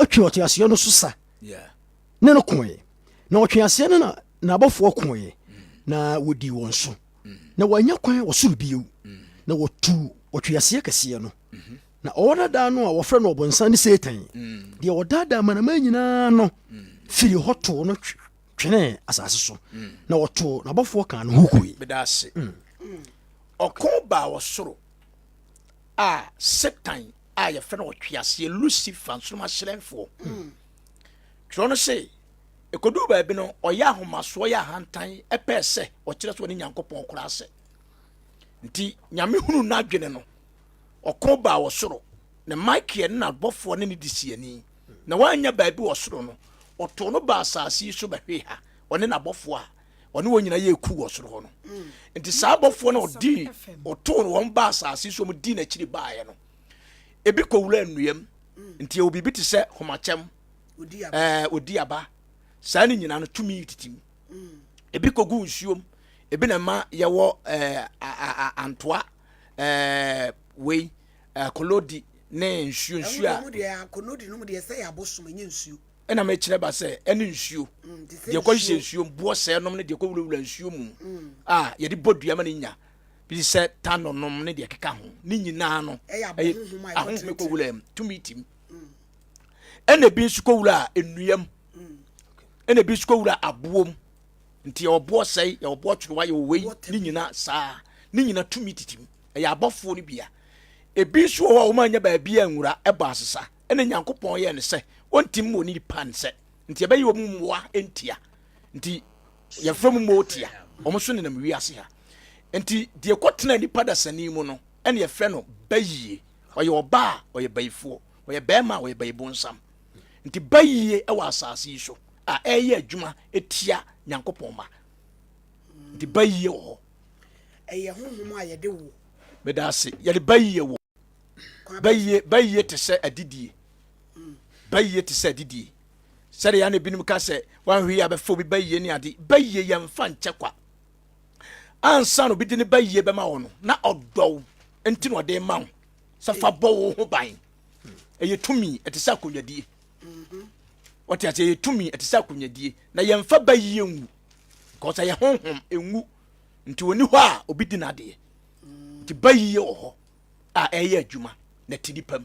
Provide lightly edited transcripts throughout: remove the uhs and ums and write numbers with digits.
atwe ɔteaseɛ no so sa ne no koe na ɔtweaseɛ no na abɔfoɔ koe na wɔdi wɔn so na wɔanya kwan wɔsoro bio na wɔtu ɔtweaseɛ kɛseɛ no na ɔwɔdadaa no a wɔfrɛ no ɔbɔnsa ne Satan deɛ ɔdaadaa manama nyinaa no firi hɔ too no twene asase so na wɔtoo n'abɔfoɔ ka no ho koe bedase ɔko ba wɔsoro a Satan a yɛfrɛ no ɔtweaseɛ Lucifer nsoma hyerɛnfoɔ twerɛ no se ekodu baabi no ɔyɛ ahomasoɔ yɛ ahantan ɛpɛɛ sɛ ɔkyerɛ so ne Nyankopɔn koraa sɛ nti nyame hunu n'adwene no ɔko ba wɔsoro ne Michael na abɔfoɔ ne disiani na wanya baabi wɔsoro no ɔtoo no ba asase so bɛhwe ha ɔne n'abɔfoɔ a ɔne wɔn nyina yɛ ku wɔsoro hɔ no nti saa abɔfoɔ no ɔtoo no wɔn ba asase so mu di n'akyiri baeɛ no ebi kɔwura nnuyam nti ɛwɔ biribi te sɛ homakyɛm odi aba saa ne nyina no tumi titim ebi kɔgu nsuom ebi na ma yɛwɔ antoa wei kolodi ne nsuo a kolodi no mu de sɛ abosom nye nsuo ɛna ma kyerɛ ba sɛ ɛne nsuo deɛ kɔhyɛ nsuo boɔ sɛ nom ne deɛ kɔwurawura nsuo mu a yɛde bɔ dua ma ne nya bi sɛ tanonom ne deɛ keka ho ne nyinaa no ahohome kɔwura mu tumi tim ɛna bi nso kɔwura nnuyam ɛna bi nso kɔwura aboom nti yɛwɔboɔ sɛe yɛwɔboɔ tworowa yɛwɔwei ne nyina saa ne nyina tumi titim ɛyɛ abɔfoɔ no bia ebi nso wɔ hɔ a wɔmanya baabi a nwura ɛbɔ asesa ɛna Nyankopɔn yɛ ne sɛ ɔntim wɔ ne pan sɛ nti yɛbɛyɛ wɔ mu mmoa ntia nti yɛfrɛ mu mmotia ɔmo so nenam wiase ha nti deɛ kɔtena nipa dasani mu no ɛna yɛfrɛ no bayie ɔyɛ ɔba a ɔyɛ bayifoɔ ɔyɛ bɛrima a ɔyɛ bayibonsam nti bayie ɛwɔ asase yi so a ɛyɛ adwuma etia Nyankopɔn ma nti bayie wɔ hɔ ɛyɛ honhom a yɛde wo bedase yɛde bayie wɔ bayie te sɛ adidie bayie te sɛ adidie sɛde ya ne binom ka sɛ wanhwe ya bɛfo bi bayie ne ade bayie yɛmfa nkyɛ kwa ansa no bi de ne bayie bɛma wo no na ɔdɔw enti no ɔde ma wo sɛ fa bɔ wo ho ban ɛyɛ tumi ɛte sɛ akonnwadie wɔte ase ɛyɛ tumi ɛte sɛ akonnwadie na yɛmfa bayie ngu kɔsa yɛ honhom engu nti oni hɔ a obi di n'adeɛ nti bayie wɔ hɔ a ɛyɛ adwuma na ti nipam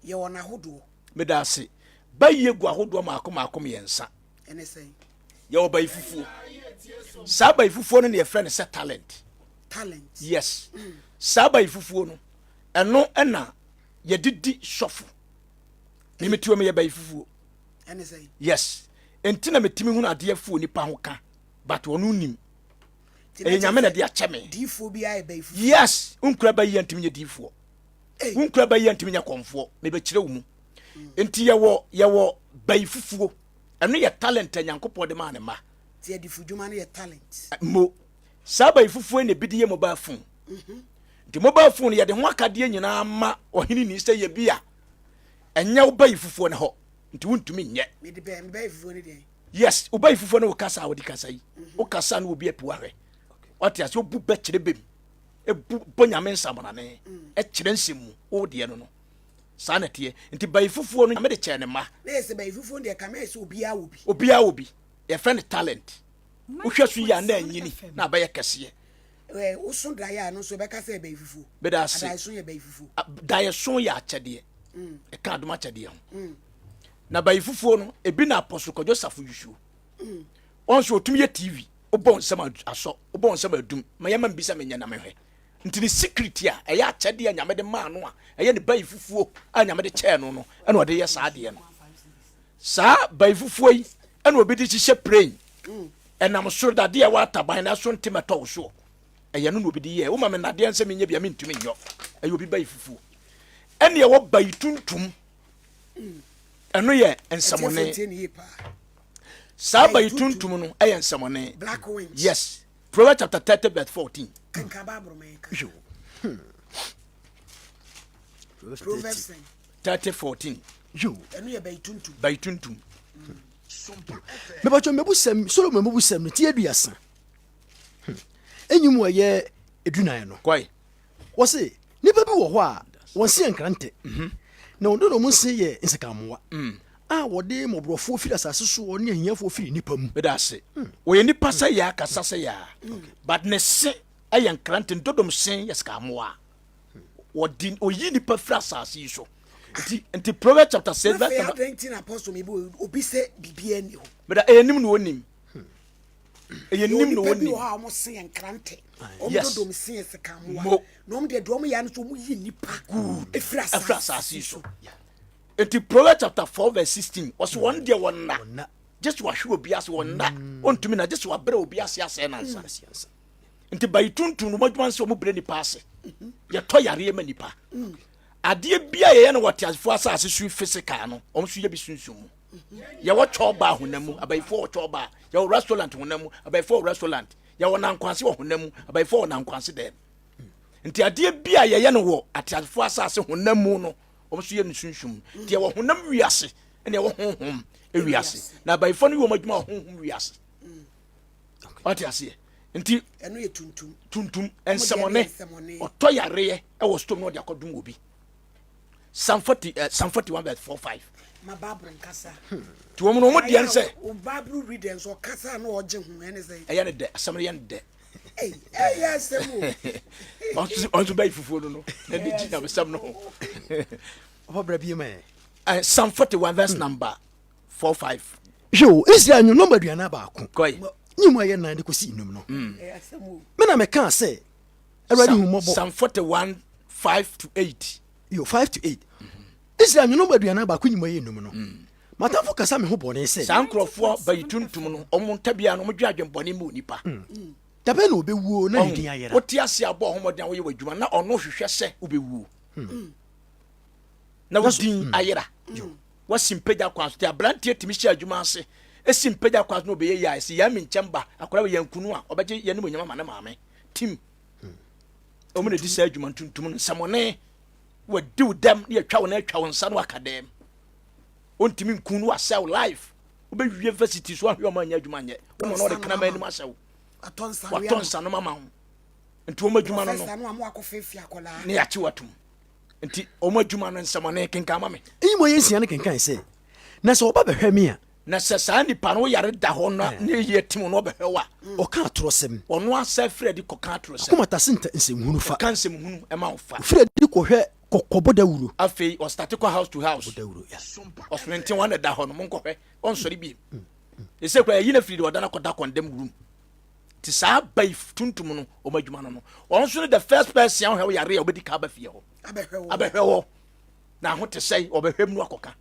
yɛwɔ n'ahodoɔ medase bayie gu ahodoɔ maako yɛnsa ɛne sɛ yɛwɔ bayi fufuo saa bayi fufuo no ne yɛfrɛ no sɛ talent yes saa bayi fufuo no ɛno ɛna yɛde di sɔfo ne metiwa me yɛ bayi fufuo ɛne sɛ yes enti na metimi hu adeɛ fuo nipa ho ka but ɔno nim ɛyɛ nyame na de akyɛ me difoɔ bi ayɛ bayi fufuo yes unkura bayi antimi nyɛ difoɔ unkura bayi antimi nyɛ kɔmfoɔ mebɛkyerɛ wo mu enti yɛwɔ bayi fufuo ɛno yɛ talent a Nyankopɔn de ma ne ma ti adifo dwuma no yɛ talent mo saa bayi fufuo ne bi de yɛ mobile phone nti mobile phone yɛde ho akadeɛ nyinaa ma Oheneni sɛ yɛ bi a ɛnyɛ wo bayi fufuo ne hɔ nti wontumi nyɛ mede bayi fufuo ne deɛ yes wo bayi fufuo ne wo kasa a wodi kasa yi wo kasa no obi apu ahwɛ ɔte ase obu bɛkyerɛ bem ebu bonyame nsamonane ɛkyerɛ nsɛm mu wo deɛ no saa na teɛ nti bayi fufuo no nyame de kyɛ ne ma na yɛ sɛ bayi fufuo deɛ kama yɛ sɛ obiara wo bi yɛfrɛ no talent wohwɛ so yi a na anyini na abɛyɛ kɛseɛ woso daeɛ a no nso bɛka sɛ bayi fufuo bɛda ase adaeso yɛ bayi fufuo daeso yɛ akyɛdeɛ ɛka adom akyɛdeɛ ho na bayi fufuo no ebi na apɔso kɔdwo safo yusuo ɔnso otumi yɛ TV wobɔ nsɛm asɔ wobɔ nsɛm adum ma yɛma mbisa menyɛ na mehwɛ nti ne secret a ɛyɛ akyɛdeɛ a nyame de maa no a ɛyɛ ne bayi fufuo a nyame de kyɛɛ no no ɛna ɔde yɛ saa adeɛ no saa bayi fufuo yi ɛna obi de hyehyɛ praying ɛnam soro dadeɛ a wɔataban na so ntem ɛtɔ wo soɔ ɛyɛ no na obi de yɛ woma me nadeɛ nsɛ menyɛ bia mentumi nyɔ ɛyɛ obi bayi fufuo ɛne ɛwɔ bayi tuntum ɛno yɛ nsɛmɔne saa bayi tuntum no ɛyɛ nsɛmɔne yes Proverbs chapter 30 verse 14 Proverbs 30:14 ɛno yɛ bayi tuntum mebacho mebusem Solomon mebusem no tie aduasa enyim wo ye edunan no kwai wo se nipa bi wo ho a won se nkrante na ondo no mun se ye nsekamoa wɔde mɔborɔfoɔ firi asase so wɔ ne ahiafoɔ firi nipa mu bɛda ase wɔyɛ nipa sɛ yɛ akasa sɛ yɛ but ne se ɛyɛ nkrante ndodom sen yɛ sikamoa wɔdi oyi nipa firi asase yi so nti Proverbs chapter 6 verse number obi sɛ bibia ni ho bɛda ɛnim no onim ɛnim no onim ha mo se nkrante dodom sen sikamoa na de dom ya no so mo yi nipa efiri asase yi so nti Proverbs chapter 4 verse 16 was one day one na just wa hwe obi ase one na ontumi na just wa bere obi ase ase na nsa nti bayituntum no madwuma nse omo bere nipa ase ye to yare ma nipa ade bia ye no wote asefo asase su physical no omo su ye bi sunsun mu ye wo choba honamu abayifo wo choba ye wo restaurant honamu abayifo wo restaurant ye wo nankwanse wo honamu abayifo wo nankwanse dem nti ade bia ye no wo atiasefo asase honamu no omo su ye no sunsun tie wo honam wiase ene wo honhom ewiase na abayifo no wo madwuma honhom wiase ati ase nti eno ye tuntum ensemone oto yare e wo storm no de akodum obi Psalm 41 verse 4-5 ma Bible nkasa ti wo no mo de nse o Bible readers o kasa na o je hu ene say eya ne de asam ne de yes on to bay fufu no na de ji na asam no ofa bra bi me Psalm 41 verse number 4-5 yo Israel nyu number duana ba ko koi nyimu aye nan de ko si inum no me na me kan say awradi hu mobo Psalm 41 5-8 yo 5-8 Israel nyu number duana ba ko nyimu aye inum no matamfo kasa me ho bone say sankrofo bayituntum no omo tabia no mo dwadwen bone mu nipa tabe na obewuo na hidin ayera woti ase abo homoden wo ye wadwuma na ono hwehwe se obewuo na wodin ayera wasimpeja kwanso te abrantie timi hye adwuma ase esimpeja kwanso no obeye ya ese ya me nkyamba akora we yankunu a obeje ye ne monyama ma na maame tim omo ne di sa adwuma tuntum no samone wadi udam ne atwa wo na atwa wo nsa no akadem ontimi nkunu asel life obewie university so ahwe o ma nya adwuma nye wo no de kana ma ni ma sew watonsa no mama ho nti o madwuma no ne ya chi watum nti o madwuma no nsamane kenka ma me imo yensia ne kenkan say na so oba behwe me a na se sa nipa no yare da ho na ne ye tim no behwe wa o ka atorosem ono asa fredi ko ka atorosem kuma tasenta nsemhunu fa kan semhunu e ma fa fredi ko hwe kokobo dawuro afei o start ko house to house dawuro ya o swente wan da ho no mon ko hwe on sori bi ese kwa yi na fredi wadana ko da condemn room ti sa bai tuntum no o madwuma no on so the first person how yare obedi ka ba fie ho abehwe na ho te sei obehwem no akoka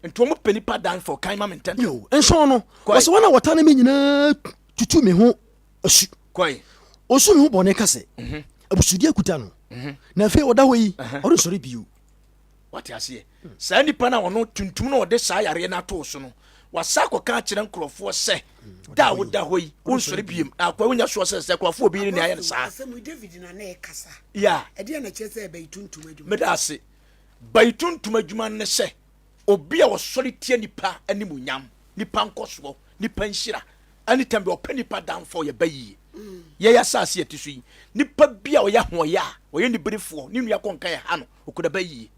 nto mo penipa dan for kan ma menten yo enso no was wana wata na me nyina tutu me ho asu koi osu me ho bone kase abusudi akuta no na fe oda hoyi oro sori biu wati ase sa nipa na wono tuntum na ode sa yare na to so no wasa ko ka kire nkrofo se da woda hoyi won sori biem akwa wonya so se krofo obi ni aye sa asemu David na na kasa ya e de na chese be tuntum adwuma me da ase baituntum adwuma ne se obi a wosori tie nipa animunyam nipa nkoso nipa nhira anytime be opani nipa down for ye bayi ye ya sase etisu yi nipa bia o ya hoya o ye nibrefo ni nua konka ya ha no okuda bayi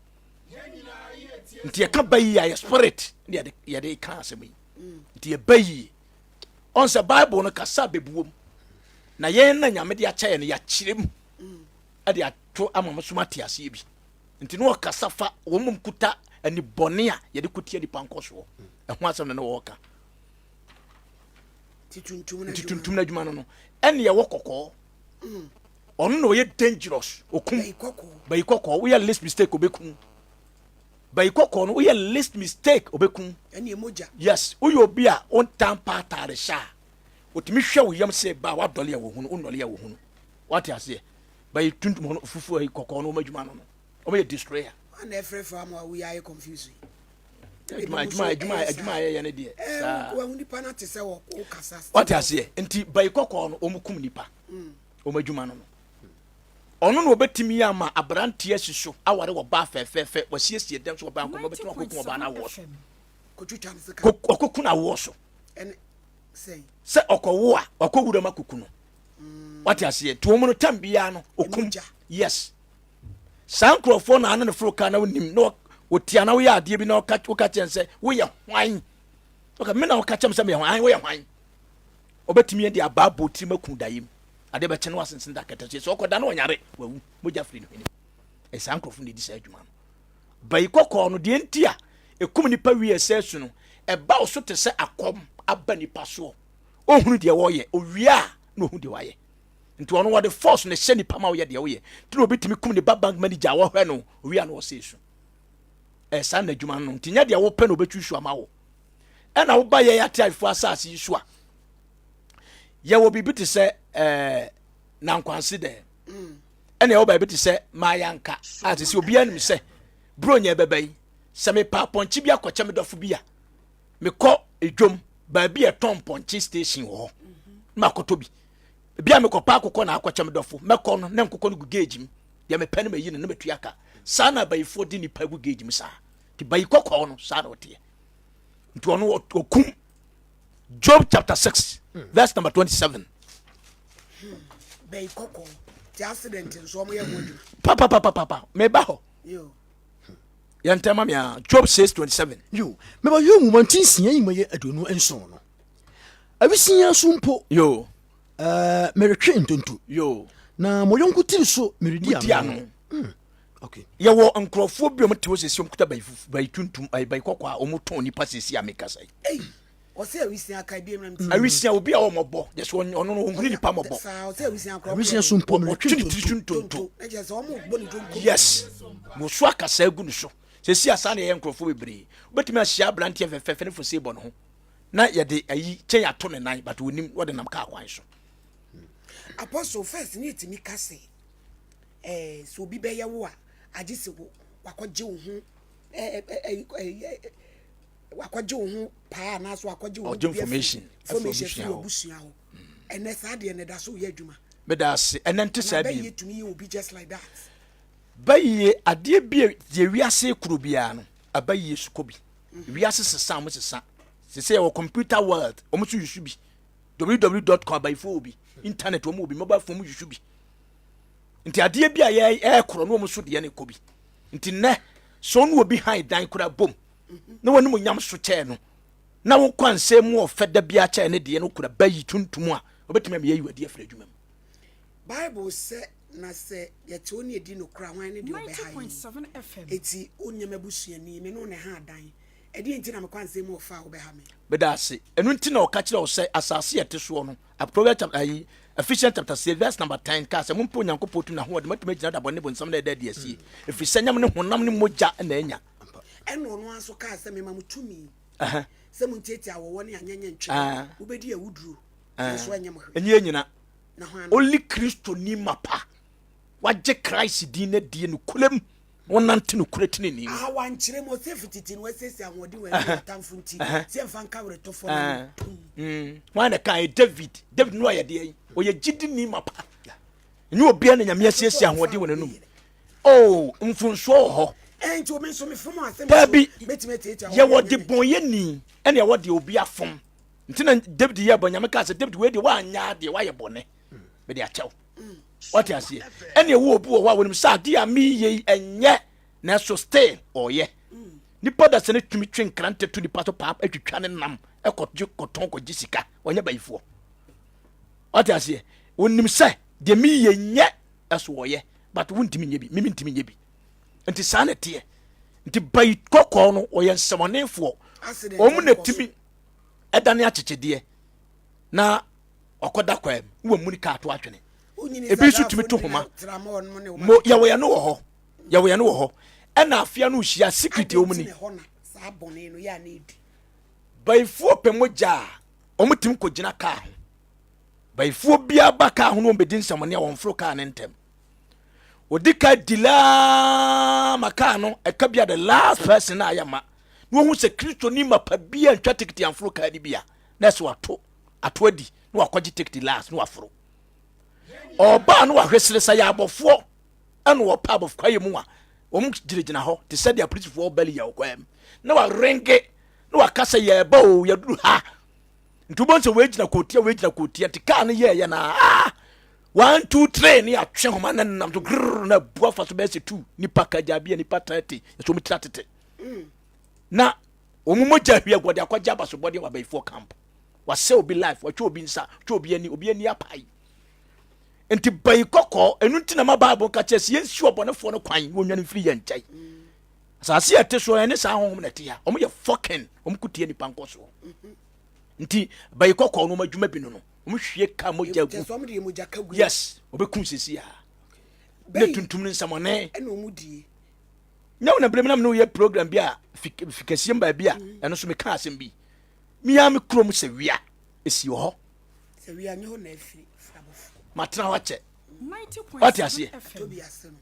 nti ye ka bayi ya spirit ni ye de ka asemi nti ye bayi on se bible no kasa bebuom na ye na nyame de acha ne ya kirem ade ato amamsoma tiase bi nti no kasa fa wo mum kuta ani bone a ye de kutia di pankoso ho asem ne wo ka tituntum na dwuma no ene ye wo kokko ono no ye dangerous okum bai kokko we least mistake obekum bai kokko no we least mistake obekum ene emoja yes we obi a on tampa tare sha otimi hwe wo yam se ba wa dole ya wo hunu onole ya wo hunu what you say bai tuntum no fufu ai kokko no madwuma no o be destroyer and every farm we are confused adwuma ye ne de sa wa nipa na te se wo kasa what you say enti bai kokko no omukum nipa o madwuma no ono no obetimi ya ma abrante asiso aware wo ba fefefe wasiesie dem so wo ba nko obetimi akokun oba na wo so kokun na wo so and say se okowo a okowura makuku no what you say to omo no tambia no okum yes sankrofo na anu no fro ka na nim no otiana wo ya ade bi na wo ka chen say wo ye hwan okay me na wo ka chem say me hwan wo ye hwan obetimi de ababo ti maku dayim ade be che no asensen da kete so okoda na onyare wawu moja free no hini e sankrofo ne di sa adwuma no bai kokko no de ntia ekum nipa wi esesu no e ba so te se akom aba nipa so ohunu de wo ye owia na ohunu de wa ye nti ono wo de force ne hye nipa ma wo ye de wo ye ti no obetimi kum ne bank manager wo hwe no owia na wo sesu e san na adwuma no nti nya de wo pe no obetwusu ama wo e na wo ba ye ya tiafo asase yisu a ye wo bibi te se na nkwanse de ene wo ba bibi te se mayanka ati se obi anim se bro nya bebai se me pa ponchi bia kwacha me dofo bia me ko edwom ba bia ton ponchi station ho ma koto bi bia me ko pa akokọ na akwacha me dofo me ko no na nkokọ no gugage mi ya me pene me yi ne me tuaka sana baifo di ni pa gugage mi sa ti bai kokọ no sa na ote nti ono okum Job chapter 6 verse number 27 bai kokọ ti accident nso mo ye modu papa me ba ho yo yantama me Job 6:27 yo me ba yo mu ntinsia yi maye adonu enson no abisia so mpo yo meretwe ntonto yo na moyonko tiri so meredi ano okay ye wo nkrofo bi o mte wo sesi omkuta bai tuntum bai kokọ a o muton ni pasesi ameka sai o se awisia kai bi emram ti awisia obi a o mobo just ono no ohuri ni pa mobo sa o se awisia kro abisia so mpo meretwe tuntum e je so mo gbo ni tonto yes mo so akasa agu ni so sesi asa na ye nkrofo bebre obetimi ahia brante fefefe ne fo se bo no ho na ye de ayi chen ya to ne nan but wonim wo de nam ka kwan so apostle first ni etimi kase so bi be ye wo a agise wo wakọje ohun wakọje ohun pa na so wakọje ohun information fi obusia ho ene sa de ne da so ye adwuma me da se enente sa bi be to me will be just like that baye ade bi ye wiase kuro bia no abaye suko bi wiase sesa mo sesa se wo computer world o mo so yusu bi www.com by phone bi internet o mo bi mobile phone mo yusu bi nti ade bi a ye kuro no mo so de ne ko bi nti ne so no obi han dan kura bom na woni mo nyam so che no na wo kwanse mo ofeda bia che ne de no kura bayi tuntum a obetime me yayi ade afra adwuma bible say na say ye te oni edi no kura hwan ne de obe ha 90.7 FM eti onyama busuani me no ne ha dan edi enti na me kwanse mo ofa obe ha me bedase enu nti na oka kire o say asase yete so no Proverbs chapter Ephesians chapter 6 verse number 10 ka say mumpo nyankopɔ tu na ho de matuma gina da bɔne bonsam na da de asi efi sanyam ne honam ne mogya na anya eno no aso ka say me mamutumi say munteti awo ne anyanya ntwe ubedi awuduro so anyam hwe enye nyina na ho only Kristo ni mapa waje Christ din na die no kulem wonante no kuretini ni wankire mo se fititi no sesi awodi we tamfunti se mfanka wre to fo wana kai David no ya de o ye gidi ni mapa ni obi na nyame asiesie ahodi wona num oh mfunso ho enti o me so me fomo asem baby betimeti ye wodi bonye ni ene ye wodi obi afom ntina David ye bon nyame ka se David we de wa anya de wa ye bone be de achew what you see ene wo obi wo wa wonim sa de a mi ye enye na so stay oye nipa da se ne tumi twen krante to nipa to pap atwitwa ne nam ekotje koton ko gisika onye bayifo what you see wonim se de mi ye nye eso oye but wontimi nye bi mimi ntimi nye bi nti sa na tie nti bayi kokko no oye nsemonefo omu na timi edane achechede na okoda kwam wo mu ni ka to atwene ebi su timi to homa mo ya wo ya no wo ho ena afia no hia secret omu ni sa bone no ya na edi bayifuo pemoja omutim ko gina ka ho bayifuo bia ba ka ho no obedin samone a wonfro ka ne ntem odika dila makano eka bia the last person na ayama no hu se Kristo ni mapa bia ntwa ticket amfro ka di bia na so ato adi no akwaji ticket last no afro oba no ahwesere sa ya abofo eno wo pa abof kwaye mu a om girigina ho te said ya police for bali ya okwam na wa renge na wa kasa ya ba o ya duru ha ntubon se we gina kotia te ka na ye na 1 2 3 ni atwe homa na nam so grrr na bua fa so be se 2 ni paka jabia ni patati so mi tratete na omumogya hwe agode akwaja basobode wa bayifo camp wase obi life watwe obi nsa twe obi ani apai enti bayikoko enu ntina ma bible ka chese yensi obonefo no kwan wonwane firi ye nkyai asase ate so ene sa honhom na tia omo ye fucking omkutie ni panko so nti bayikoko no madwuma bi no hwie ka mogya gu yes obekum sesi ya ne tuntum ne nsamone ene omudie nyawo na bremna no ye program bi a fikasiem ba bi a eno so me ka asem bi mi ya me krom se wia esi ho se wia nyo na afiri frabofu matna wache 90.7 what you see tobi ase no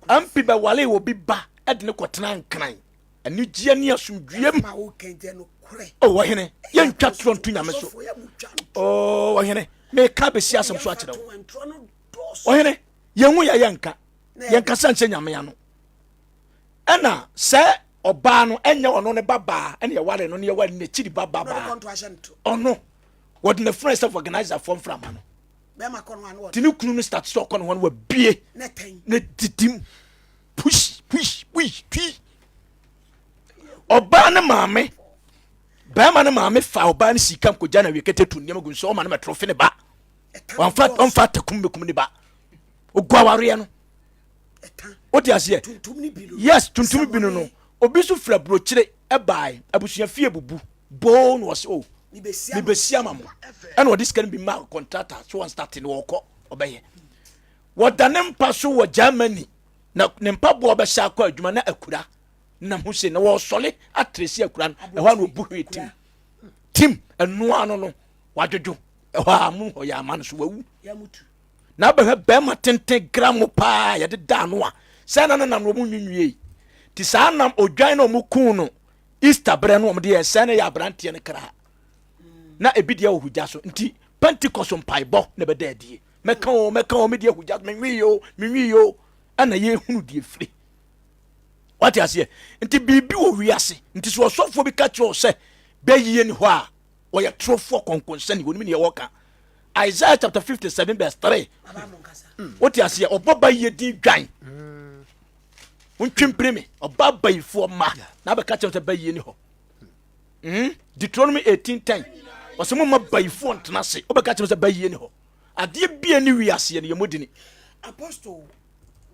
ampi ba wale wo bi ba ede ne kotena nkran ani gie ne asumdwiem ma wo kente no kure oh wahene ye ntwa tro ntu nyame so oh wahene me ka be si asem so a kire wo wahene ye hu ya yanka sanche nyame ya no ena se oba no enye ono ne baba ene ye wale no ne ye wale ne chiri baba ono what the friends of organizer from no be ma kono an what tini kunu no start so kono won wa bie ne titim push oba ne maame ba ma ne maame fa oba ne sikam ko jana wekete tu niam gun so o ma ne metrofe ne ba on fa takum bekum ne ba ogwa ware no oti ase yes tuntum bi no obi so fra brochire e bai abusua fie bubu bo no was o ni besia mamo and what this can be mark contractor so one starting woko obeye what the nempa so wo Germany na nempa bo obesha kwa adwuma na akura na huse na wo sole atresi akura e ho na obuhwe tim enu ano no wadwodo e ho amu ho ya man so wawu ya mutu na be ma tenten gram pa ya de da no a se na na no mu nwunwie ti sa nam odwan na omukun no Easter bre no omde ye se na ya brante ne kra na ebidia ohuja so nti Pentecost mpaibo na be daadie meka o media ohuja menwi yo ana ye hunu die firi what you say nti bibi wo wiase nti so osofo bi ka kiro se be yie ni ho a wo ye trofo konkonsa ni woni ne ye woka Isaiah chapter 57 verse 3 what you say oboba ye din dwan untwimpreme obaba yifo ma na be ka kiro se be yie ni ho Deuteronomy 18:10 wasemu ma bayifo ntena se obeka kyem se bayie ni ho ade bia ni wiase ne yemodini apostle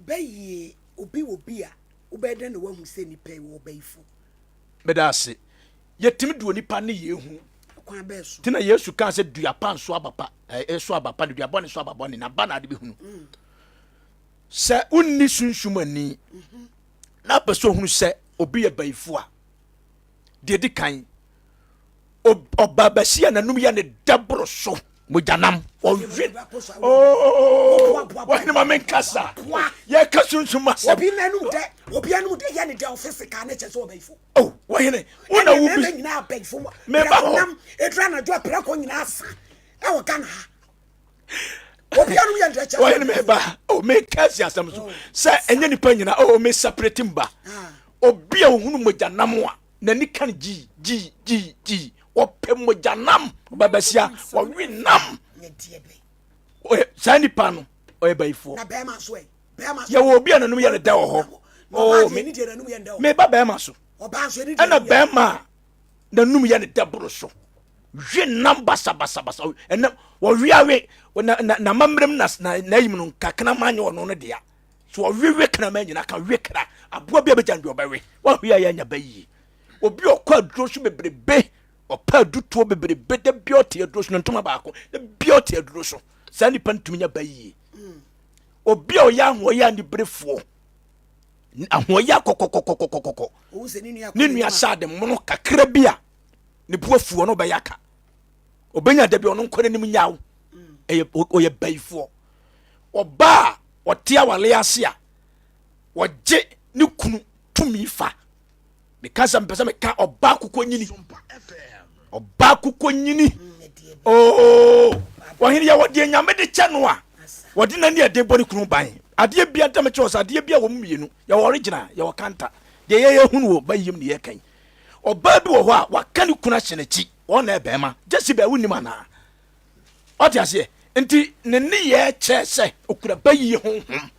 bayie obi a obeden no wahu se ni pay wo bayifo bedase yetimi duo nipa ne yehu kwan beso tina Yesu kan se dua pan so abapa so abapa dua bone so ababone na ba na ade behunu se unni sunsumani na peso hunu se obi ye bayifo a de di kan obabasia na num ya ne dabro so mojanam owi wani ma menkasa ye kasunsuma se obi nanum de ya ne de office ka na cheso obaifo oh wahene una wo bi nyina abaifo me ba ho etra na jo pra ko nyina asa e wo kan ha obi anum ya de cheso wahene me ba oh me kasi asam so se enye nipa nyina oh me separate mba obi a hunu mojanam a na ni kan ji ope mojanam babasia wo winam sani pano o baifo na be ma so ya wo bia nanum ya da wo ho oh me ba be ma so oba so ni ana be ma nanum ya da bro so winam basa ena wo wiawe na mamrem na yim no kakana manye wo no dia so wo wiwe kana manyina ka wekra aboa bia be jando obawe wo hwia ya nya bayi obi okwa duro so bebrebe opa dutuo bebrebe de biote aduro so ntoma baako de biote aduro so sani pantumnya bayi obi o ya ho ya ni brefo ahwo ya kokokokokokoko o se ni nua sade mono kakra bia ne buafuo no bayaka obenya da bia ono nkore nim nyawo o ye bayifo oba otia wale ase a woje ne kunu tumi fa because am pesa me ka oba kuko nyini oh wahiri ya wodi nyame de che no a wodi na ne ade boni kunu ban ade bia da me che osa ade bia wo mienu ya original ya wakanta de ye hunu wo bayim ne ye kan oba bi wo ho a waka ne kunu ahye na chi wona ebe ma jesi ba wunim ana oti ase enti ne ne ye che se okura bayi honhom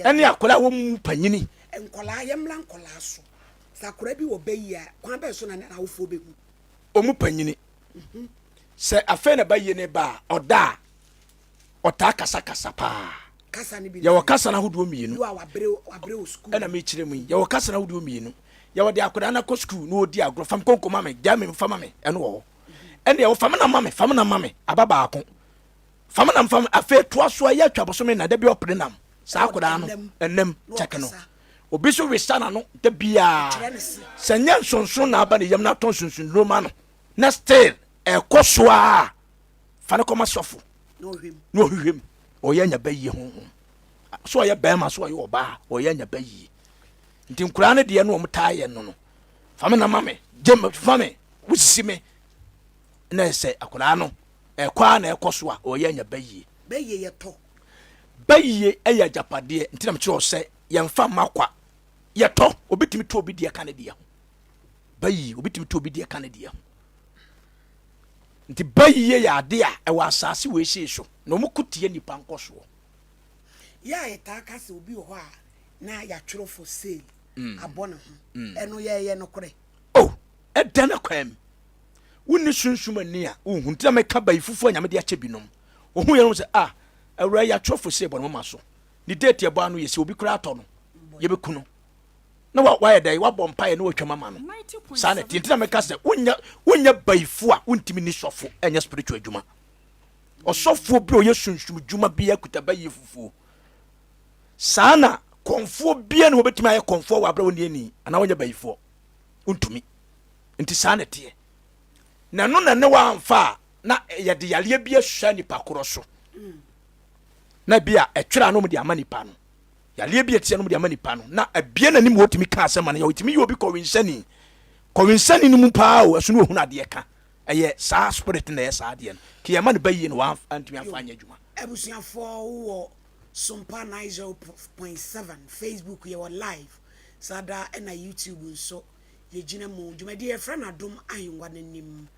Any akola wo mu panyini. Enkola yemla nkola so. Sakura bi wo bayi a kwan be so na awofo be hu. Omu panyini. Se afa na bayi ne ba oda ota kasa kasa pa. Kasa ne bi. Ya wakasa na hodo mienu. Yo wabre o school. Na me kire mu. Ya wakasa na hodo mienu. Ya wode akoda na ko school no odi agro fam konko mame, ja me fam mame eno wo. Ene ya fam na mame ababa akon. Fam na fam afa to aso ya twa bosome na da bi opre nam. Sa akoda no enem check no. Obi so resana no da bia. Sanya nsonson na aba ne yam na ton sunsun roma no. Na still ekosoa. Fa na koma sofo. No hwem. Oya nya bayi ho. So oya ba ma so oya oba. Oya nya bayi. Nti nkura ne de no omtaye no. Fam na mame, jem fame, wusisi me. Na se akola no ekwa na ekoso a oya nya bayi. Bayi ye to. Bayi eya japade nti na mkire o se yemfa makwa. Ye to obitimi to obi de ka ne de ho. Bayi obitimi to obi de ka ne de ho. Nti bayi ye ya ade a ewa asase we hye so. Na omukutie nipa nkoso. Ya eta ka se obi ho a na ya tworo for sale. Abona ho. Eno ye no kore. Oh, edana kwam. Wonni sunsuma ni a ohun ti na meka bayi fufu anyame de ache binom. Ohun ye no se awura ya tworo for sale bono mama so. Ni date ye bo anu ye se obi kura ato no. Ye be kuno. Na wa ye dai wa bompa ye no atwa mama no. Sana ti na meka se wonya bayifu a wontimi ni sofo enya spiritual adwuma. Osofo bi o ye sunsum dwuma bi akuta bayi fufu. Sana konfo bia no obetimi aye konfo wa abra woni ani ana wonya bayifo untumi nti sana tie na no na ne wa amfa na ye de yale bia hwa nipa koro so na bia etwera no mu de amani pa no yale bia tie no mu de amani pa no na abia na nim wotimi ka asema na ye wotimi ye obi kowensani no mu pa o aso no hu na de ka eye sa spirit na ye sa de no ki ye man bayi no wa antimi afa anya dwuma Ebusuafo wo Sompa 90.7 Facebook ye live sada na YouTube nso ye gina mu dwumadi ye friend Adom Ahennwa Anim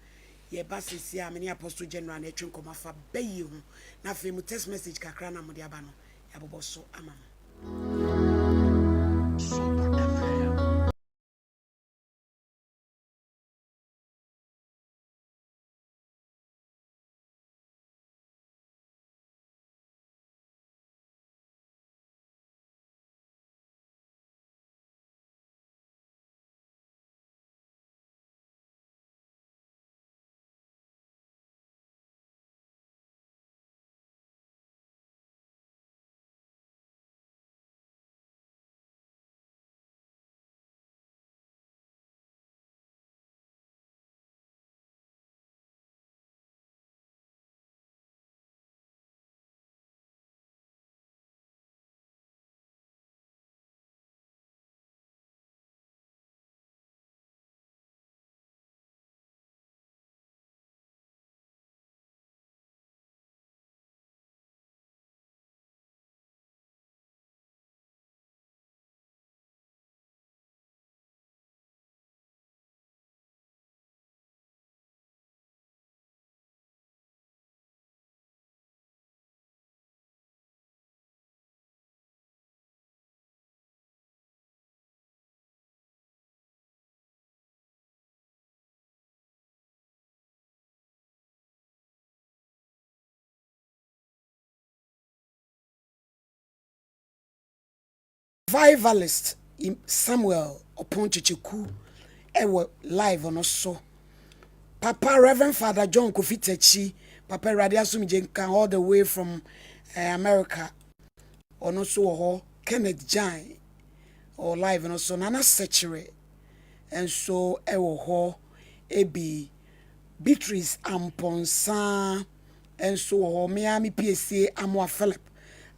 ye basisi a meni Apostle General na etwen komafa bayi hu na fe mu text message kakra na mu de aba no ya boboso ama Revivalist Samuel Oponchecheku ewo live on so Papa Reverend Father John Kofitachi Papa Radia Sumjenka all the way from America on so ho Kenneth Jai or live on so Nana Sechere and so ewo ho ebi Beatrice Amponsa and so ho Miami PSA Amwa Philip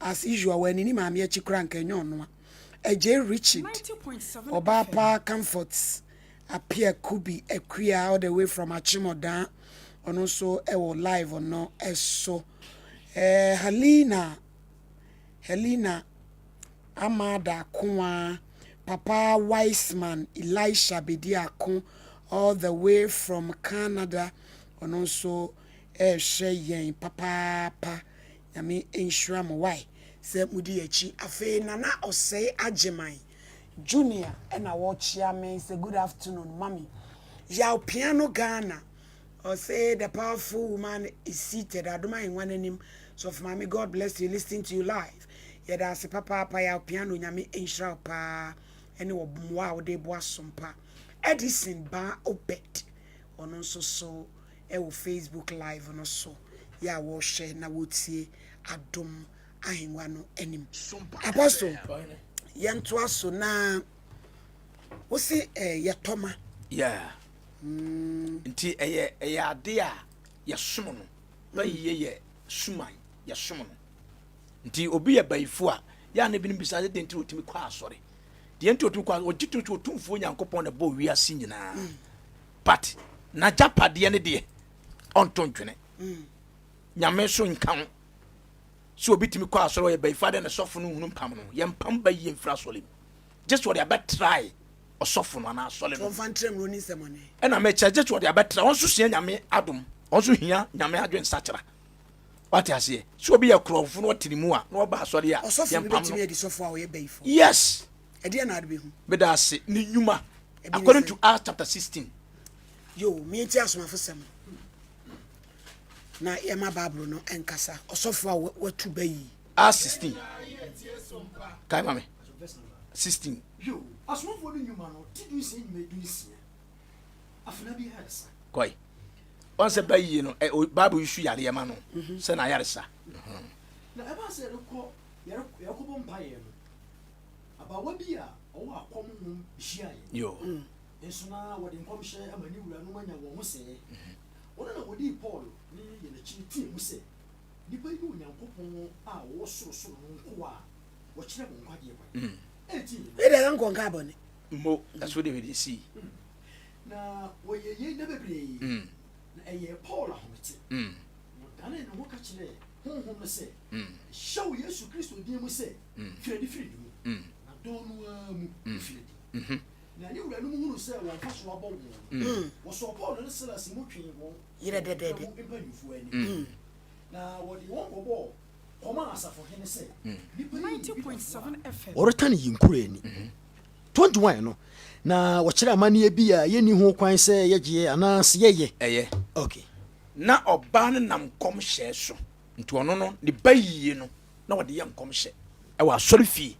as usual when ni maami echi krank enyo J. Richard Obapa Comforts appear Kubi Equia all the way from Achimoda and also ewo live or no eso Helena Amada Kuma Papa Weissman Elisha Bediakon all the way from Canada and also Sheyen Papa Yami Inshram why se mudi echi afe nana osei agemai junior and I watch ya me say good afternoon mommy ya piano Ghana or say the powerful woman is seated Adom Ahennwa Anim so for mommy God bless you listening to you live ya da se papa ya piano nyame enhira pa ene wo mwa wo de boa Sompa Edison ba obet ono so e wo Facebook live ono so ya wo share na wo tie Adom Ahennwa no Anim apostle yento aso na wo se yetoma nti eye ade a yesom no ba ye suman yesom no nti obi ye bayifo a ya na bi no bisa de nti otimi kwa asore de nti otimi kwa ogitu otumfo nyankopon na bo wiase nyina but na japade ne de ontontwene nyame so nkan so obi timi kwa asore ye bayifo de na sofo no hunu pam no ye mpam ba ye mfra sole just what they about try osofo no na asole no confantrem no ni semone e na me just what they about try won so hia nyame adom won so hia nyame adwen sachera what you say so obi ye krofo no tirimu a na oba asore a ye mpam no timi di sofo a we bayifo yes e de na ade behu be da se ni nyuma according to Acts chapter 16 yo me ti asomafo sem na ye ma Bible no enkasa osofo a watu bayi Acts 16 kai mame 16 yo asomafo no nyuma no ti du se nyuma du sia afuna bi harsa koi on se bayi no Bible issue yare ma no se na yare sa na eba se ko yare ko bompa ye no aba wabi a o akom no hia ye yo enso na wode nkomhye amani wura no manya wo ho se wona na wodi Paul ni ye na chi ti mu se nipa yi onyankopon a wo soro no nko a wo kire mo nkwade kwa e de nko nka bone mo that's what they see na wo ye na bebre na eye Paul ahomete mo dane no wo ka kire honhom no se show Yesu Kristo din mu se firi mu na donu mu firi na ni wura no mu hunu se won faso abo wo so Paul no se la se mu twen wo yire de impanyufu ani na wo di won gobo koma asafo hene se 90.7 FM orotani yinkure ni 21 no na wo kire amane bi a ye ni ho kwan se yeje ananse ye okay na oba no nam kom hye so nti ono no ne bayi no na wode ye nkom hye e wa sori fi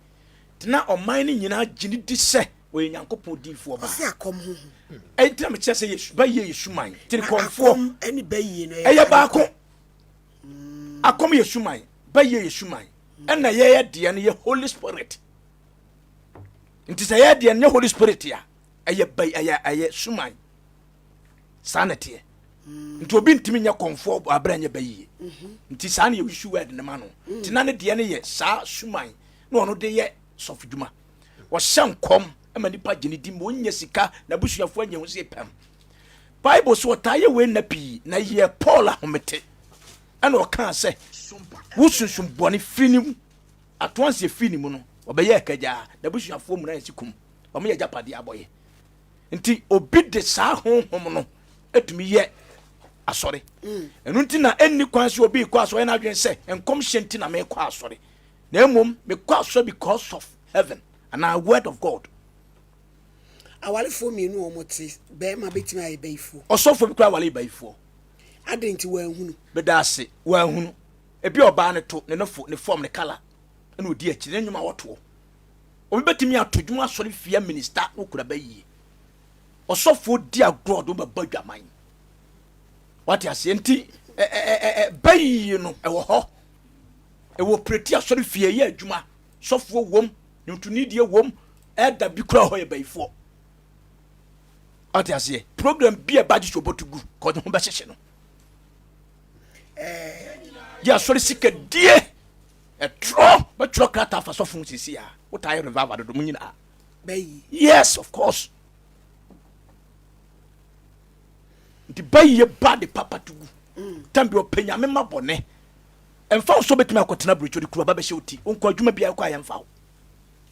na oman ni nyina gini di se o nyankopon difo ba se akom ho e nti na me kire se Yesu bayi Yesu man ti konfo eni bayi no e ye ba ko akom Yesu man bayi Yesu man e na ye de ne ye Holy Spirit nti se ye de ne Holy Spirit ya e ye bayi aye suman sanete nti obi ntimi nya konfo abranya bayi nti sa na ye wisu word ne ma no nti na ne de ne ye sa suman na ono de ye sofduma wo hyankom ama nipa gene di mo nya sika na busuafo anya ho se pam Bible so taye we na pi na ye Paul ahomete ana o kan se wo sunsun bone finim atonse finim no obeye akaja na busuafo mu na sikum o me ya japade aboye nti obi de sa honhom no etumi ye asore enu nti na enni kwan se obi kwa so na adwen se enkom hyenti na me kwa asore na emom me kwa asore because of heaven and our word of God awale fo mi nu omoti be ma betimi aye bayifo osofo bi kwa awale bayifo adenti wa hunu be daase wa hunu ebi oba ne to ne nofo ne form ne kala na odi achi ne nyuma woto obi betimi atodwuma asore fia minister okura bayi osofo di agro do ba badwaman what you say nti bayi no e wo ho e wo preti asore fia ye adwuma sofo wom ntuni die wom da bi kura ho ye bayifo what you say program bi e badge shobotugu ko ho ba hyehye no ya sori sika die tro ba tro krata fa sofo sisi a what I revival do munyina bayi yes of course the bayi bad papa tugu tambi openya me mabone emfa so betimi akotena brocho de kura ba be hyewti onko adwuma bia kwa yemfa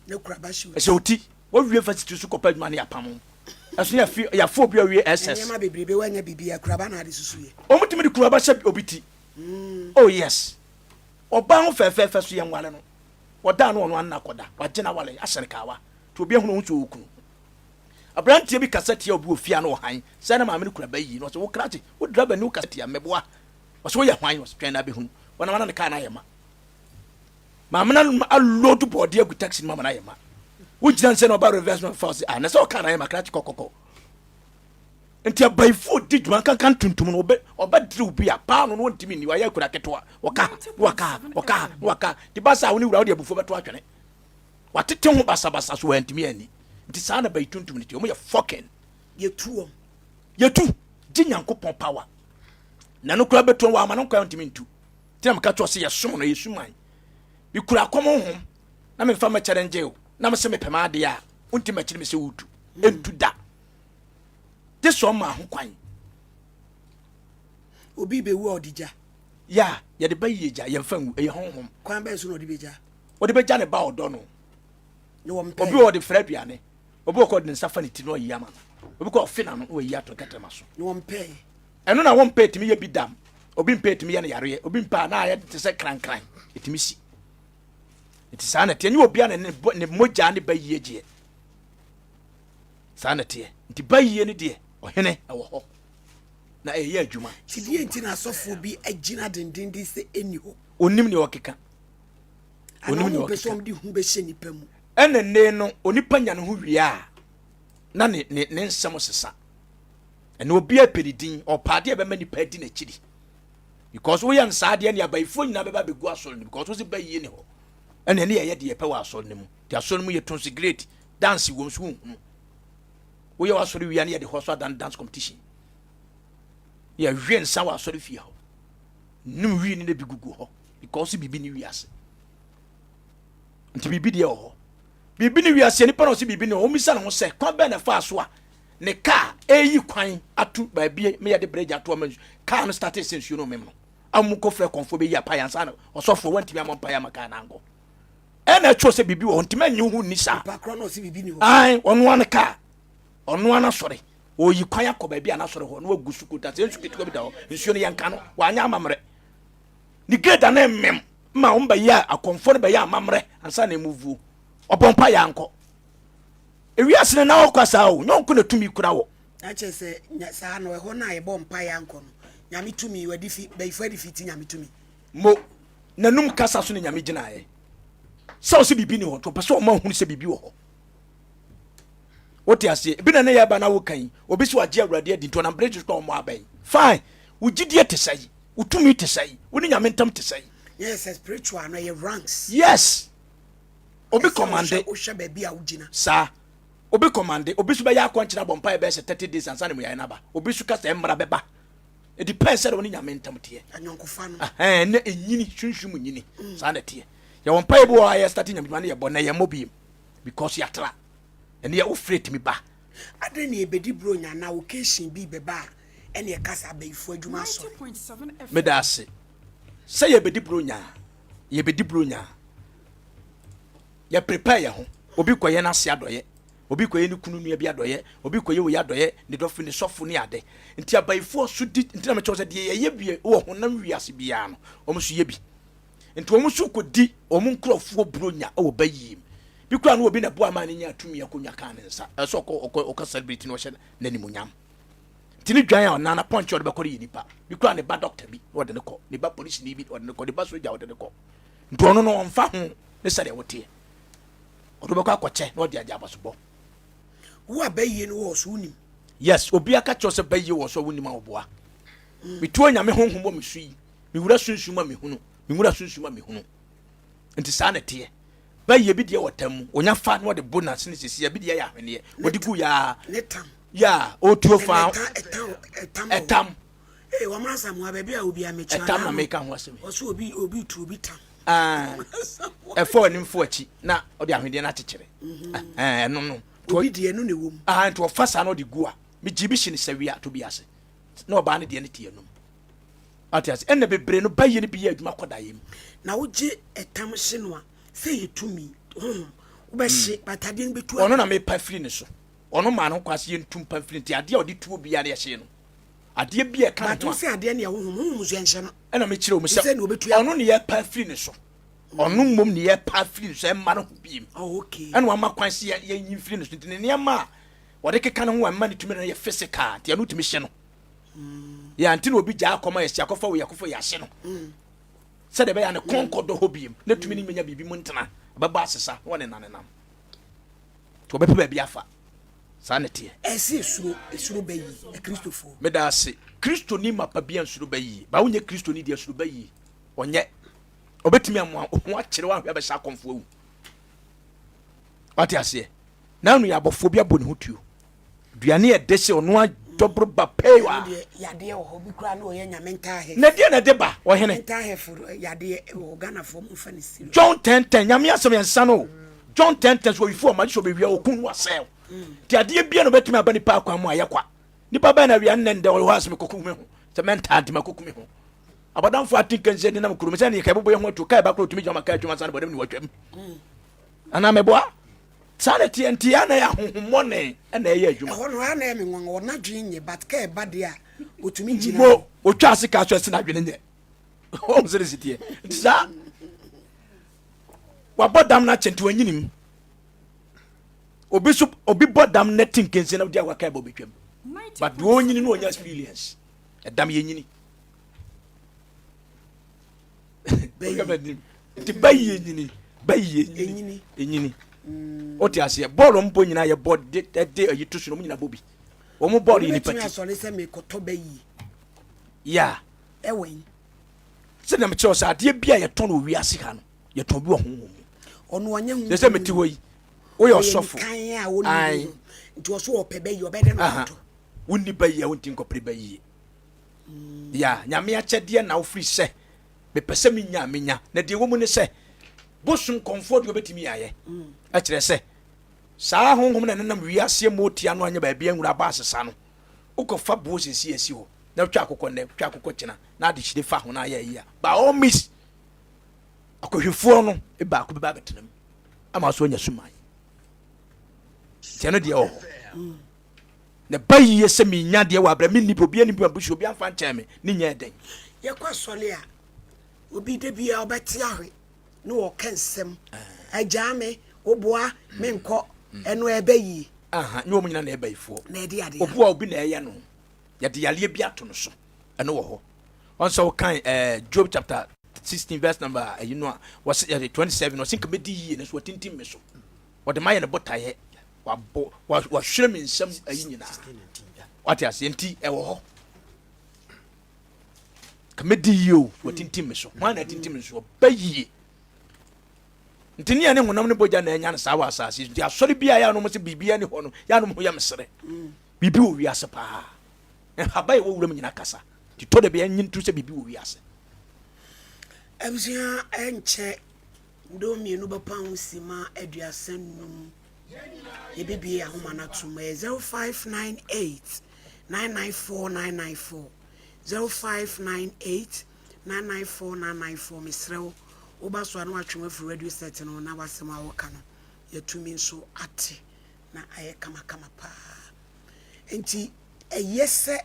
ne kura ba hyewti wo wie facility su kopa adwuma ne yapam aso ya fo bia wie ss nyama bebrebe wanya bibia kura ba na ade susuye omutimi de kura ba hye obiti oh yes oba ho fefe so ye nwale no oda no ono anna koda wagena wale ahyere kawa to obi ehunu nso okunu abrantie bi kasete ya obi ofia no han sai na maame no kura bayi no so wo krate wo driver ni wo kasete ya meboa so wo ya hwan wo twɛn na behunu wana wana ne ka na yema maame na alload body agu taxi mama na yema wo gina nse no ba reverse no force na so ka na yema krate kokoko nti abaifo di dwuma kan tuntum no oba diri obi a pa no ntimi ni wa ya kura ketwa waka di basa woni wura wo de abufo beto atwene watete ho basa so wantimi ani nti saa na bai tuntum ni ti omo ya fucking yetu di nyankopon power na no kura beto wa ama no kwa ntimi ntu ti na mka to se yesom no yesuman bi kura komo ho na me fa ma challenge o na me se me pema de a unti ma chiri me se wutu entu da this one ma ho kwan obi be wo odija ya ye de bayi eja ye fa wu e honhom kwan be so no odija odi beja ne ba odo no no mpe obi odi fra duane obi ko de nsafa ne ti no yama obi ko fina no we ya to katama so no mpe eno na won pe timi ye bidam obi mpe timi ye ne yare obi mpa na ye te se kran etimi si eti sana te nyi obi ana ne moja ne bayi eje sana te nti bayi ne de ohene ewo ho na eye adwuma tidie nti na asofo bi agina dendende se eni ho onim ne okeka onim ne okeka di hu be hye nipa mu enene no onipa nya ne ho wia na ne nsem sesa ene obi apedidin opade be ma nipa di na chiri because we yan saade ne abaifo nyina be ba begu asoro ne because we se bayi ne ho ene ne ye de ye pe wa asoro ne mu ti asoro mu ye tonsi great dance wo so hu we ya asoro wia ne ye de hoso dance competition ya hwen sa wa asoro fie ho num wi ne bi gugu ho because bibi ni wiase nti bibi de ho bibi ni wiase ni pa no se bibi ni o misa na ho se kwa be na fa so a ne ka eyi kwan atu ba bie me ya de breja to ma ka no start sense you no mem no amu ko frɛ konfo be ya pa yansa na osofo wanti am pa ya maka na ngo ena cho se bibi wo ntima nyi hu ni sa pa kro no se bibi ni ho ai ono an ka ono an sɔre oyi kwan akɔ ba bia na sɔre ho no agusu kuta se nsu ketikɔ bi da ho nsuo ne yanka no wa anya amamre ni geda na mem ma umba ya akonfo ne ba ya amamre ansa na emuvu obompa ya nkɔ ewi asene na okwasa o nyonko na tumi kura wo a che se saa no ho na ye bompa ya nkɔ no nyame tumi wadi fi ba ifa di fiti nyame tumi mo nanum kasa so ne nyame gina ye so se bibi ni ho to pese o ma hu se bibi wo ho wote ase bi na ne ya ba na wo kan obi so age awurade adi to na bridge to mo abai fine ugidie te sai utumi te sai woni nyame ntam te sai yes spiritual no ye ranks yes obi commande o hwe ba bia ugina sa obi commande obi so ba ya akwankyira bompa e be se 30 days ansa ne mo ya na ba obi so kasa emra beba it depends on woni nyame ntam te anyonkofa no na enyini hwunhwum nyini sa na te ya won pa e bo ya start nyame na ye bo na ye mobi because ya tra ene ya ofrate mi ba ade ne ebedi bro nya na occasion bi beba ene ye kasa ba ifu adwuma so 90.7 FM. me da se say ye bedi bro nya ya prepare ye ho obi koye na se adoye obi koye ni kunu nua bi adoye obi koye wo ya adoye ne dofu ne sofo ne ade nti abaifo so di nti na me chewo se de ye bie wo honam wiase bia no omo so ye bi nti omo so kodi omo nkrofo bro nya wo bayim bi kura no obi na bo ama ne nya atumi akonya kan ne nsa so okọ celebrity no hye na ni munyam tini dwan ya na punch ode be kọ nipa bi kura ne ba doctor bi ode ne kọ ne ba police ni bi ode ne kọ ne ba soldier ode ne kọ nti ono no mfa ho ne sare wote ode be kọ akọche na ode aja abasobo wo abaye no wo so unim yes obi aka cho se baye wo so unim aboa mi tuo nya me honhom bo me sui mi wura sunsuma me hunu mi wura sunsuma me hunu nti sa na te baye bi de wotam onya fa na de bonus ne sisi bi de ya hwene wodi gu ya netam ya o tuo fa etam wa masa mo ababi a obi amechi etam na make ho asem o so obi tu obi tam e fo nim fo achi na odi ahwede na chekere no obi de no ne wom nto fasa no de gu a mi jibi hye ne sawia to bi ase na oba ne de ne tie no atias enne bebre no baye ne bi ya adwuma kodayem na woje etam hye no a say yetumi wo be hye batade ne betu ono na me pa firi ne so ono ma no kwase yentum pa firi ti ade a odi tuo bia na ye hye no ade bia ka no to say ade ne ye honhom so enhye no ena me kire o me se ono ne ye pa firi ne so ɔno mmom ne yɛ pa firi so ɛma no ho biem okay ɛna wama kwan se yɛnyi firi no so nti ne nneɛma a wɔde keka no ho ɛma ne tumi no yɛ physical nti ɛno tumi hye no yɛ nti na obi gyaa akɔma yɛsi akɔfa wo yɛkɔfa yɛahye no sɛdeɛ ɛbɛyɛ ne kɔnkɔdɔ hɔ biem na tumi no menya biribi mu ntena ɛbɛba asesa na wɔne nanenam nti wɔbɛpɛ baabi afa saa ne teɛ ɛsɛ esuro bɛyi kristofo meda ase kristo ni mapa bia nsuro bɛyi ba wonyɛ kristo ni deɛ suro bɛyi ɔnyɛ obetumi amoa ho akyerɛ wa hwɛ bɛhyɛ akɔmfo awu ɔte aseɛ na no yɛ abɔfo bi abɔ ne ho tuo duane yɛ de sɛ ɔno adɔboro ba pɛi wa yadeɛ wɔ hɔ bi kora na ɔyɛ nyame ntaahɛ na deɛ na de ba ɔhene ntaahɛ fo yadeɛ wɔ Ghanafoɔ mu fa ne siri John 10:10 nyame asɛm yɛnsa no John 10:10 so yifo ɔma so bɛwia ɔkun no asɛw ti adeɛ bia no bɛtumi aba nipa akwan mu ayɛ kwa nipa bɛn na wia nnɛ ndɛ ɔwɔ asɛm kɔkɔ me ho sɛ mɛnta de makɔkɔ me ho abadamfo atinka nse dinam kurum sɛ ne yɛ kɛbɔ yɛ ho atu kai ba kɔ tumi jama kai twuma san bɔdem ne watwam ana meboa sane TNT ana ya hohomone ana ɛyɛ adwuma ɛhɔ no ana yɛ me nwan wɔna dwen nye but kai ba de a otumi gyina mo otwa ase ka so ase na dwene nye o mse sitie sa wa bodam na kyenti wanyinim obi bodam na tinka nse na dia wa kai ba obetwam but do onyini no onya experience ɛdam yɛ nyini ti bayi nyini o ti ase ball mpo nyina ye ball de ayi to so no nyina bobi o mo ball ni pati so le se me koto bayi ya ewen se na me che o sa de bia ye ton owi ase ha no ye ton bi o honhom ono onye hu se me ti hoyi o ye osofo kan a woni nti o so o pe bayi o be de no to wonni bayi a wonti nkopre bayi ya nyame a kyede na wo free se me pese menya na de wo mu ne se bosum comfort yo betimi aye a kire se saa honhom na nenam wiase motia no anya ba bia nwura ba asesa no ukofa bo sesi asi ho na twa akokɔ kyena na ade hyire fa ho na aye yi a ba o miss akohwefo no e ba ko ba betenam ama so anya suman tiano de o na bayi se menya de wa bra mi ni obi ani busu obi amfa nkyɛn me ni nya den ye kwa sole a obi de bia obeti ahwe no wo kensem ajame oboa menkɔ eno ebayi ni wo nyina na ebayifo na de ade oboa obi na ɛyɛ no ya de yale bi ato no so eno wo ho also kan Job chapter 16 verse number was 27 no think medi yi no so tintim me so wo de maye ne botaye wa hwere me nsam ayi nyina what ase enti ɛwɔ hɔ kamedi yi o wo tintim me so wan na tintim me so bayi ntini ya ne honam ne boja na enya na sawa asase nti asori bia ya no mo se bibia ni ho no ya no mo ya mesere bibi wo wiase pa habai wo wura nyina kasa ti to de bia nyin tu se bibi wo wiase abusua enche ndo mienu bapa hosima aduasannum ye bibi ahoma na tuma 0598 994994 0598 994994 misrew oba so anu atwema fru radio set no na wasema woka no yatumi nso ate na aye kama pa enti eyese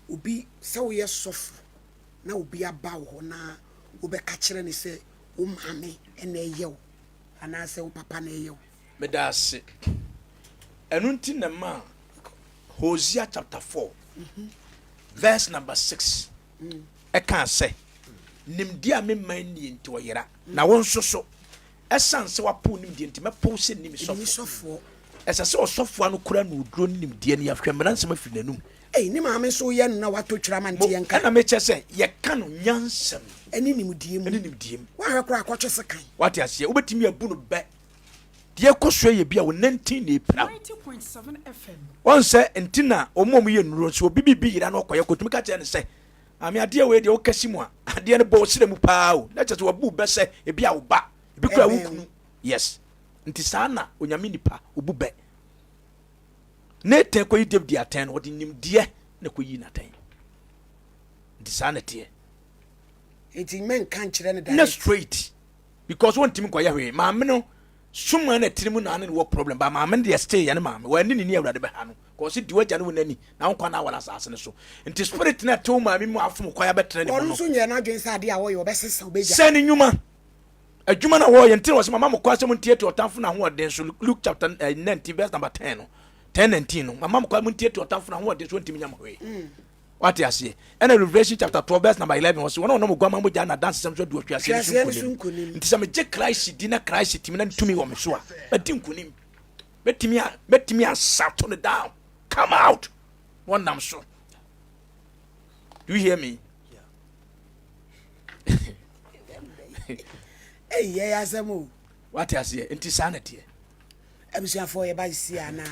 obi se wo ye sofu na obi aba wo na obeka kire ne se wo mame ena eyew ana se wo papa na eyew medase enunti na ma Hosea chapter 4 verse number 6 e kan say nimdia me man ni enti oyera na won soso esan se wapo nimdia enti mepo se nim sofo esa se osofo anu kura no oduro nimdia ne yahwe mena nsema fi nanum ni maame so ye no na wato twira mante ye nka na me che se ye ka no nyansam eni nimdiem wa hwe kura akotwe sekan what ase obetimi abu no be de ekoso ye bia wo 19 na epira 90.7 FM won se entina omom ye nuro so bibibi yira na okoye kotumi ka che ne se ami ade we de o kasi mu a ade ne bo sire mu paa o na che so wabu be se e bia wo ba e bi kura wo kunu yes nti sana onyame nipa obu be ne te ko yi David aten wo de nimde na ko yi na ten nti sana tie eti men kan kire ne da na straight because won timi ko ya hwe ma me no suma na tirimu na ane wo problem ba ma me de stay ya ne ma me wa ni ni awurade be ha no ko se di waja ne wonani na won kwa na wala asase ne so nti spirit na to ma me mu afom kwa ya betre ne mo no so nye na dwen sa ade a wo ye obesesa obeja se ni nyuma adwuma na wo ye ntin was mama mo kwa se mo tie to otamfo na ho den so Luke chapter 19 verse number 10 no 10:19 no mama mo kwa mo tie to otamfo na ho den so ntimi nyam hoye what you say and Revelation chapter 12 verse number 11 was one no gwa ma mo ja na dance sem so do atwa se nkunim nti se me je Christ di na Christ timi na ntumi wo me so a adi nkunim betimi a shut on down come out one nam so do you hear me Hey, yeah, Asamo. what you say insanity Ebusuafo ye ba si ana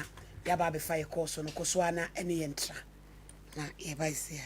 ya ba be fa ye course no koso ana ene ye ntra na ye ba si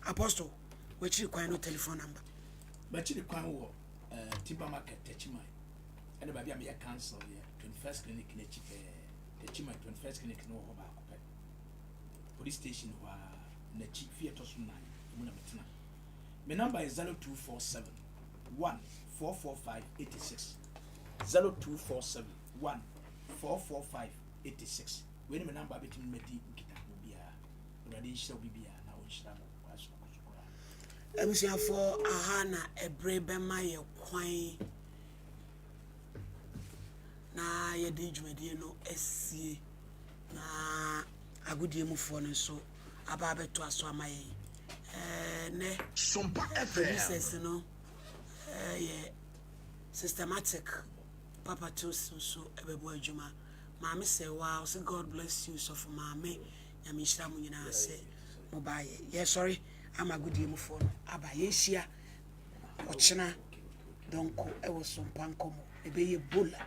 Apostle, which you no telephone number. But you can walk Timber Market, Techimai. And the baby I cancel here, 21st clinic in Techimai, 21st clinic no about police station where Nechi Theatre 9. My number is 0247 1445 86. 0247 1445 86. When my number between Medi Kita will be a radiation will be a now. I'm for Ahana a brave my quine. Na ye did no SC na a good deal for so about to us so my ne Sompa FM no systematic papa to so ebebo adwuma maame say wow say God bless you so for maame nyamishira mu nyina say mobile yeah sorry I'm a good deal for aba yeshia ochina donko e wo sompa nkomo ebe ye bola